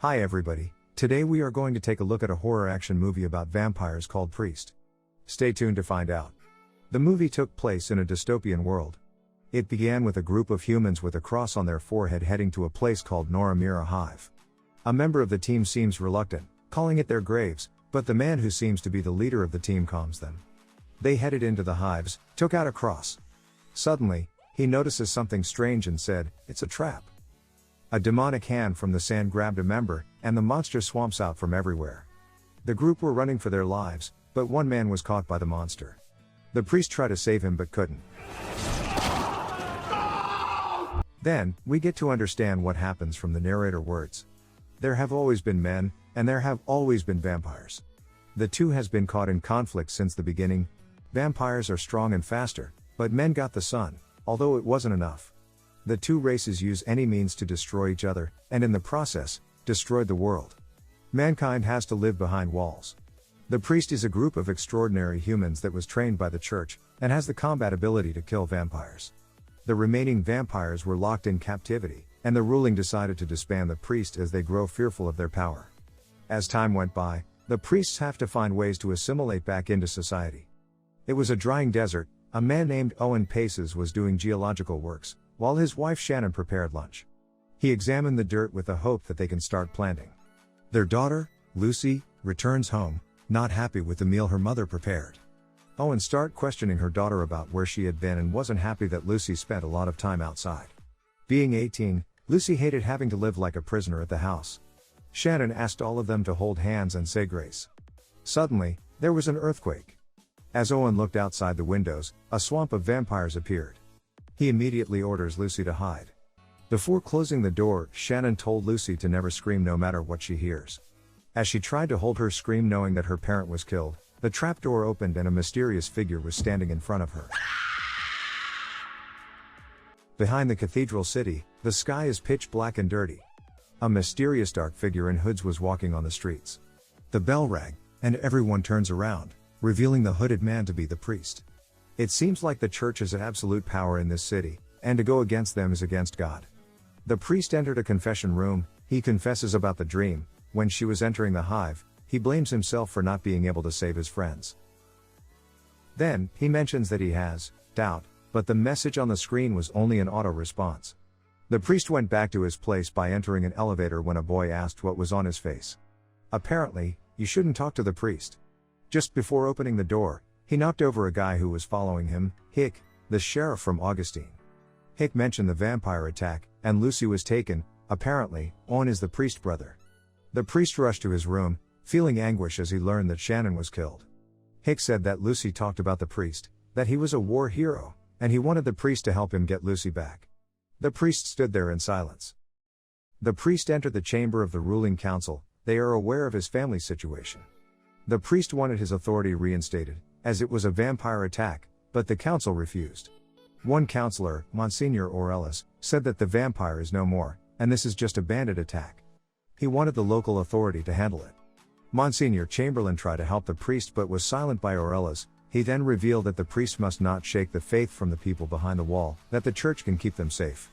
Hi everybody, today we are going to take a look at a horror action movie about vampires called Priest. Stay tuned to find out. The movie took place in a dystopian world. It began with a group of humans with a cross on their forehead heading to a place called Noramira Hive. A member of the team seems reluctant, calling it their graves, but the man who seems to be the leader of the team calms them. They headed into the hives, took out a cross. Suddenly, he notices something strange and said, "It's a trap." A demonic hand from the sand grabbed a member, and the monster swamps out from everywhere. The group were running for their lives, but one man was caught by the monster. The priest tried to save him but couldn't. Then, we get to understand what happens from the narrator words. There have always been men, and there have always been vampires. The two has been caught in conflict since the beginning. Vampires are strong and faster, but men got the sun, although it wasn't enough. The two races use any means to destroy each other, and in the process, destroyed the world. Mankind has to live behind walls. The priest is a group of extraordinary humans that was trained by the church, and has the combat ability to kill vampires. The remaining vampires were locked in captivity, and the ruling decided to disband the priest as they grow fearful of their power. As time went by, the priests have to find ways to assimilate back into society. It was a drying desert. A man named Owen Paces was doing geological works, while his wife Shannon prepared lunch. He examined the dirt with the hope that they can start planting. Their daughter, Lucy, returns home, not happy with the meal her mother prepared. Owen started questioning her daughter about where she had been and wasn't happy that Lucy spent a lot of time outside. Being 18, Lucy hated having to live like a prisoner at the house. Shannon asked all of them to hold hands and say grace. Suddenly, there was an earthquake. As Owen looked outside the windows, a swamp of vampires appeared. He immediately orders Lucy to hide. Before closing the door, Shannon told Lucy to never scream no matter what she hears. As she tried to hold her scream knowing that her parent was killed, the trapdoor opened and a mysterious figure was standing in front of her. Behind the cathedral city, the sky is pitch black and dirty. A mysterious dark figure in hoods was walking on the streets. The bell rang, and everyone turns around, revealing the hooded man to be the priest. It seems like the church has absolute power in this city, and to go against them is against God. The priest entered a confession room. He confesses about the dream. When she was entering the hive, he blames himself for not being able to save his friends. Then, he mentions that he has doubt, but the message on the screen was only an auto response. The priest went back to his place by entering an elevator when a boy asked what was on his face. Apparently, you shouldn't talk to the priest. Just before opening the door, he knocked over a guy who was following him, Hick, the sheriff from Augustine. Hick mentioned the vampire attack, and Lucy was taken. Apparently, Owen is the priest brother. The priest rushed to his room, feeling anguish as he learned that Shannon was killed. Hick said that Lucy talked about the priest, that he was a war hero, and he wanted the priest to help him get Lucy back. The priest stood there in silence. The priest entered the chamber of the ruling council. They are aware of his family's situation. The priest wanted his authority reinstated, as it was a vampire attack, but the council refused. One counselor, Monsignor Aurelius, said that the vampire is no more, and this is just a bandit attack. He wanted the local authority to handle it. Monsignor Chamberlain tried to help the priest but was silent by Aurelius. He then revealed that the priest must not shake the faith from the people behind the wall, that the church can keep them safe.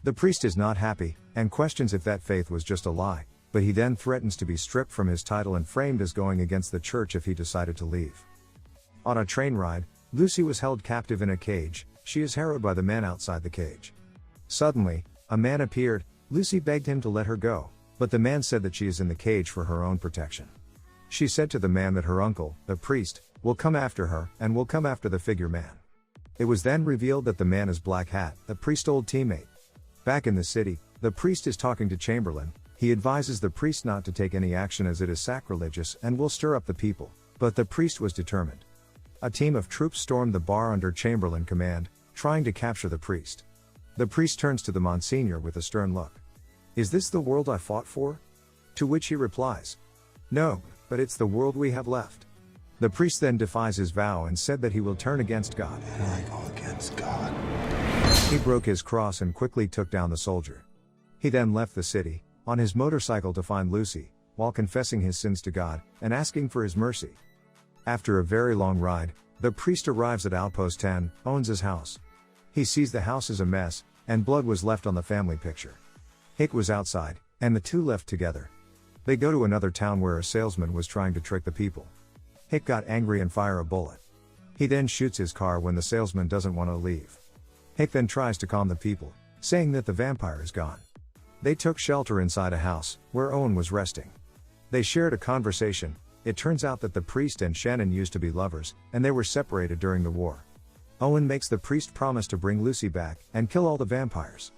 The priest is not happy, and questions if that faith was just a lie, but he then threatens to be stripped from his title and framed as going against the church if he decided to leave. On a train ride, Lucy was held captive in a cage. She is harrowed by the men outside the cage. Suddenly, a man appeared. Lucy begged him to let her go, but the man said that she is in the cage for her own protection. She said to the man that her uncle, the priest, will come after her, and will come after the figure man. It was then revealed that the man is Black Hat, the priest's old teammate. Back in the city, the priest is talking to Chamberlain. He advises the priest not to take any action as it is sacrilegious and will stir up the people, but the priest was determined. A team of troops stormed the bar under Chamberlain command, trying to capture the priest. The priest turns to the Monsignor with a stern look. "Is this the world I fought for?" To which he replies, "No, but it's the world we have left." The priest then defies his vow and said that he will turn against God. And I go against God. He broke his cross and quickly took down the soldier. He then left the city, on his motorcycle to find Lucy, while confessing his sins to God, and asking for his mercy. After a very long ride, the priest arrives at Outpost 10, Owens' house. He sees the house is a mess, and blood was left on the family picture. Hick was outside, and the two left together. They go to another town where a salesman was trying to trick the people. Hick got angry and fire a bullet. He then shoots his car when the salesman doesn't want to leave. Hick then tries to calm the people, saying that the vampire is gone. They took shelter inside a house, where Owen was resting. They shared a conversation. It turns out that the priest and Shannon used to be lovers, and they were separated during the war. Owen makes the priest promise to bring Lucy back, and kill all the vampires.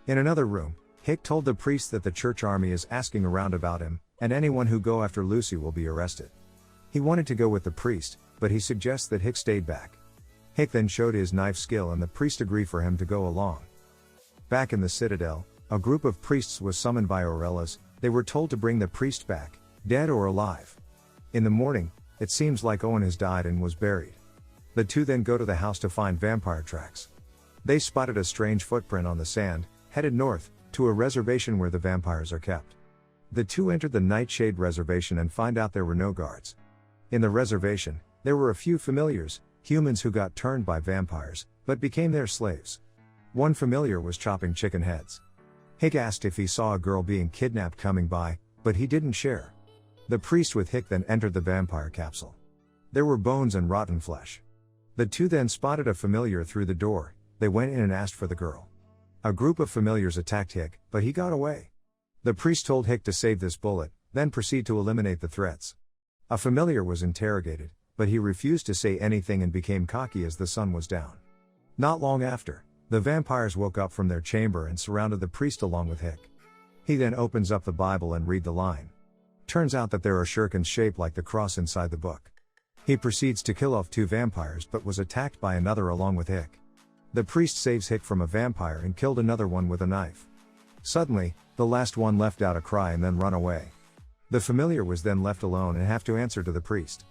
In another room, Hick told the priest that the church army is asking around about him, and anyone who go after Lucy will be arrested. He wanted to go with the priest, but he suggests that Hick stayed back. Hick then showed his knife skill and the priest agreed for him to go along. Back in the citadel, a group of priests was summoned by Aurelas. They were told to bring the priest back, dead or alive. In the morning, it seems like Owen has died and was buried. The two then go to the house to find vampire tracks. They spotted a strange footprint on the sand, headed north, to a reservation where the vampires are kept. The two entered the Nightshade reservation and find out there were no guards. In the reservation, there were a few familiars, humans who got turned by vampires, but became their slaves. One familiar was chopping chicken heads. Hick asked if he saw a girl being kidnapped coming by, but he didn't share. The priest with Hick then entered the vampire capsule. There were bones and rotten flesh. The two then spotted a familiar through the door. They went in and asked for the girl. A group of familiars attacked Hick, but he got away. The priest told Hick to save this bullet, then proceed to eliminate the threats. A familiar was interrogated, but he refused to say anything and became cocky as the sun was down. Not long after, the vampires woke up from their chamber and surrounded the priest along with Hick. He then opens up the Bible and read the line. Turns out that there are shurikens shaped like the cross inside the book. He proceeds to kill off two vampires but was attacked by another along with Hick. The priest saves Hick from a vampire and killed another one with a knife. Suddenly, the last one left out a cry and then run away. The familiar was then left alone and have to answer to the priest.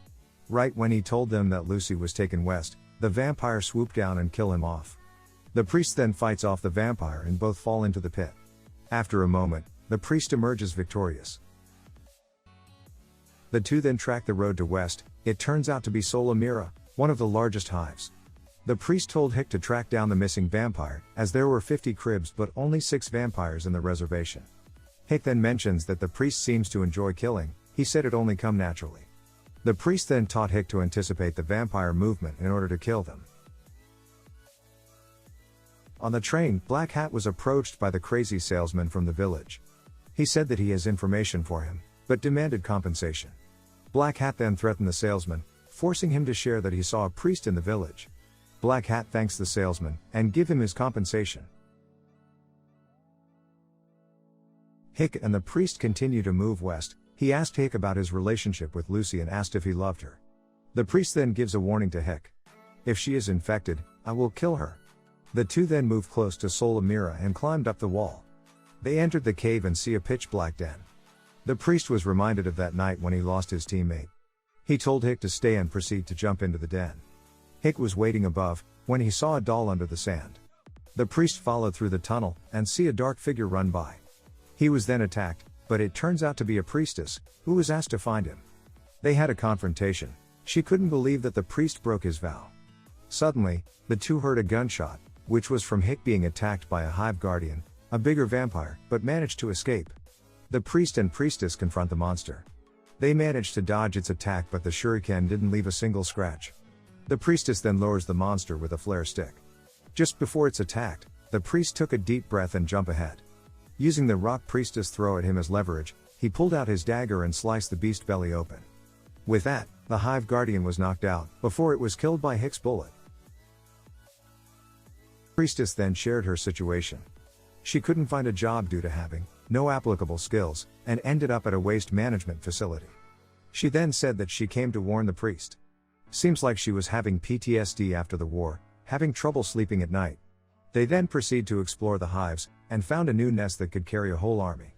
Right when he told them that Lucy was taken west, the vampire swooped down and kill him off. The priest then fights off the vampire and both fall into the pit. After a moment, the priest emerges victorious. The two then track the road to west. It turns out to be Solamira, one of the largest hives. The priest told Hick to track down the missing vampire, as there were 50 cribs but only 6 vampires in the reservation. Hick then mentions that the priest seems to enjoy killing. He said it only come naturally. The priest then taught Hick to anticipate the vampire movement in order to kill them. On the train, Black Hat was approached by the crazy salesman from the village. He said that he has information for him, but demanded compensation. Black Hat then threatened the salesman, forcing him to share that he saw a priest in the village. Black Hat thanks the salesman, and give him his compensation. Hick and the priest continue to move west. He asked Hick about his relationship with Lucy and asked if he loved her. The priest then gives a warning to Hick. If she is infected, I will kill her. The two then move close to Solamira and climbed up the wall. They entered the cave and see a pitch-black den. The priest was reminded of that night when he lost his teammate. He told Hick to stay and proceed to jump into the den. Hick was waiting above, when he saw a doll under the sand. The priest followed through the tunnel, and see a dark figure run by. He was then attacked, but it turns out to be a priestess, who was asked to find him. They had a confrontation. She couldn't believe that the priest broke his vow. Suddenly, the two heard a gunshot, which was from Hick being attacked by a hive guardian, a bigger vampire, but managed to escape. The priest and priestess confront the monster. They managed to dodge its attack, but the shuriken didn't leave a single scratch. The priestess then lowers the monster with a flare stick. Just before it's attacked, the priest took a deep breath and jumped ahead. Using the rock priestess throw at him as leverage, he pulled out his dagger and sliced the beast belly open. With that, the hive guardian was knocked out, before it was killed by Hick's bullet. The priestess then shared her situation. She couldn't find a job due to having no applicable skills, and ended up at a waste management facility. She then said that she came to warn the priest. Seems like she was having PTSD after the war, having trouble sleeping at night. They then proceed to explore the hives, and found a new nest that could carry a whole army.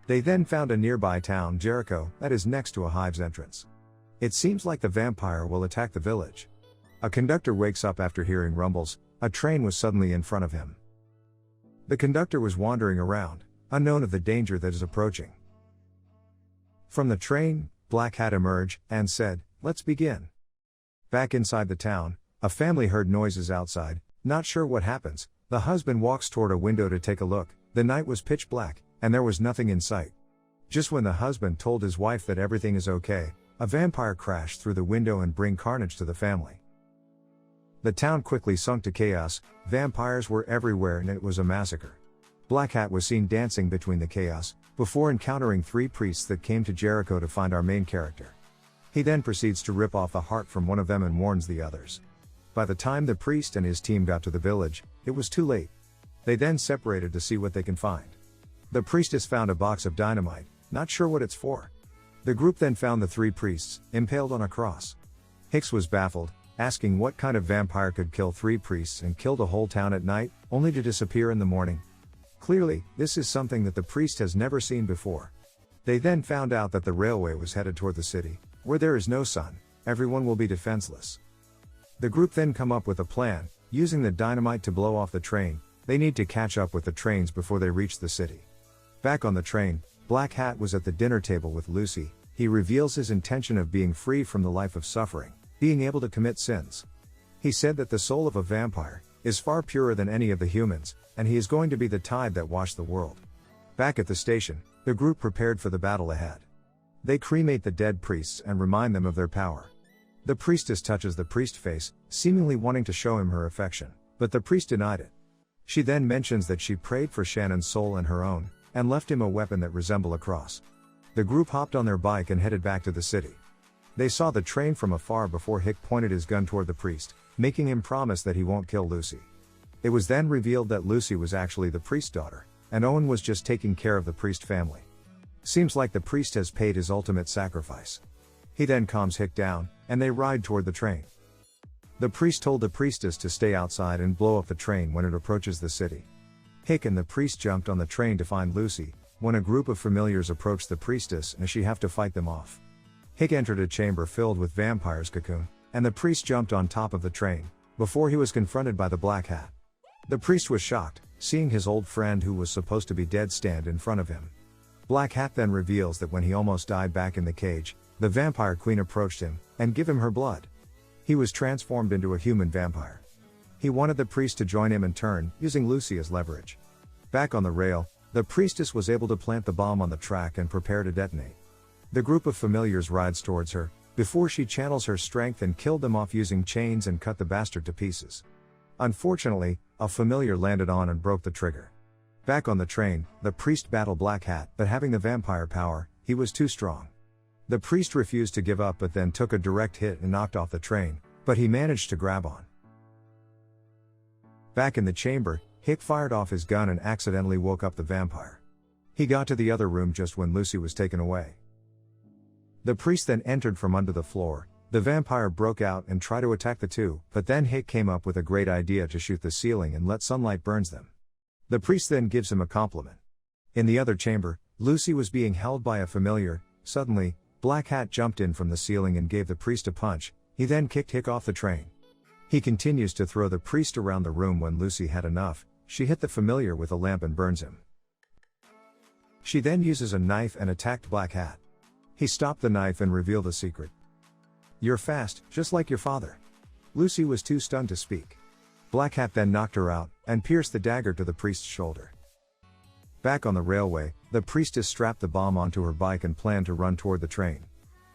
They then found a nearby town, Jericho, that is next to a hive's entrance. It seems like the vampire will attack the village. A conductor wakes up after hearing rumbles. A train was suddenly in front of him. The conductor was wandering around, unknown of the danger that is approaching. From the train, Black Hat emerged, and said, "Let's begin." Back inside the town, a family heard noises outside. Not sure what happens, the husband walks toward a window to take a look. The night was pitch black, and there was nothing in sight. Just when the husband told his wife that everything is okay, a vampire crashed through the window and bring carnage to the family. The town quickly sunk to chaos, vampires were everywhere and it was a massacre. Black Hat was seen dancing between the chaos, before encountering 3 priests that came to Jericho to find our main character. He then proceeds to rip off the heart from one of them and warns the others. By the time the priest and his team got to the village, it was too late. They then separated to see what they can find. The priestess found a box of dynamite, not sure what it's for. The group then found the 3 priests, impaled on a cross. Hicks was baffled, asking what kind of vampire could kill 3 priests and kill the whole town at night, only to disappear in the morning. Clearly, this is something that the priest has never seen before. They then found out that the railway was headed toward the city. Where there is no sun, everyone will be defenseless. The group then come up with a plan, using the dynamite to blow off the train. They need to catch up with the trains before they reach the city. Back on the train, Black Hat was at the dinner table with Lucy. He reveals his intention of being free from the life of suffering, being able to commit sins. He said that the soul of a vampire is far purer than any of the humans, and he is going to be the tide that washed the world. Back at the station, the group prepared for the battle ahead. They cremate the dead priests and remind them of their power. The priestess touches the priest's face, seemingly wanting to show him her affection, but the priest denied it. She then mentions that she prayed for Shannon's soul and her own, and left him a weapon that resembled a cross. The group hopped on their bike and headed back to the city. They saw the train from afar before Hick pointed his gun toward the priest, making him promise that he won't kill Lucy. It was then revealed that Lucy was actually the priest's daughter, and Owen was just taking care of the priest family. Seems like the priest has paid his ultimate sacrifice. He then calms Hick down, and they ride toward the train. The priest told the priestess to stay outside and blow up the train when it approaches the city. Hick and the priest jumped on the train to find Lucy, when a group of familiars approached the priestess and she have to fight them off. Hick entered a chamber filled with vampires cocoon, and the priest jumped on top of the train, before he was confronted by the Black Hat. The priest was shocked, seeing his old friend who was supposed to be dead stand in front of him. Black Hat then reveals that when he almost died back in the cage, the vampire queen approached him, and give him her blood. He was transformed into a human vampire. He wanted the priest to join him in turn, using Lucy as leverage. Back on the rail, the priestess was able to plant the bomb on the track and prepare to detonate. The group of familiars rides towards her, before she channels her strength and killed them off using chains and cut the bastard to pieces. Unfortunately, a familiar landed on and broke the trigger. Back on the train, the priest battled Black Hat, but having the vampire power, he was too strong. The priest refused to give up but then took a direct hit and knocked off the train, but he managed to grab on. Back in the chamber, Hick fired off his gun and accidentally woke up the vampire. He got to the other room just when Lucy was taken away. The priest then entered from under the floor. The vampire broke out and tried to attack the two, but then Hick came up with a great idea to shoot the ceiling and let sunlight burns them. The priest then gives him a compliment. In the other chamber, Lucy was being held by a familiar. Suddenly, Black Hat jumped in from the ceiling and gave the priest a punch. He then kicked Hick off the train. He continues to throw the priest around the room. When Lucy had enough, she hit the familiar with a lamp and burns him. She then uses a knife and attacked Black Hat. He stopped the knife and revealed a secret. "You're fast, just like your father." Lucy was too stunned to speak. Black Hat then knocked her out, and pierced the dagger to the priest's shoulder. Back on the railway, the priestess strapped the bomb onto her bike and planned to run toward the train.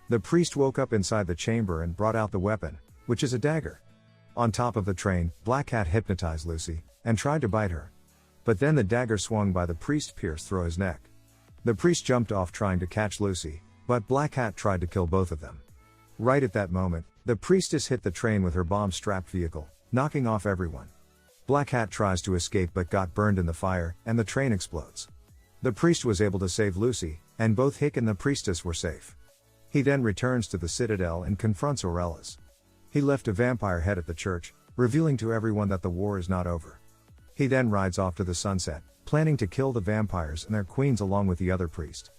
The priest woke up inside the chamber and brought out the weapon, which is a dagger. On top of the train, Black Hat hypnotized Lucy, and tried to bite her. But then the dagger swung by the priest pierced through his neck. The priest jumped off trying to catch Lucy, but Black Hat tried to kill both of them. Right at that moment, the priestess hit the train with her bomb-strapped vehicle, knocking off everyone. Black Hat tries to escape but got burned in the fire, and the train explodes. The priest was able to save Lucy, and both Hick and the priestess were safe. He then returns to the citadel and confronts Aurelius. He left a vampire head at the church, revealing to everyone that the war is not over. He then rides off to the sunset, planning to kill the vampires and their queens along with the other priest.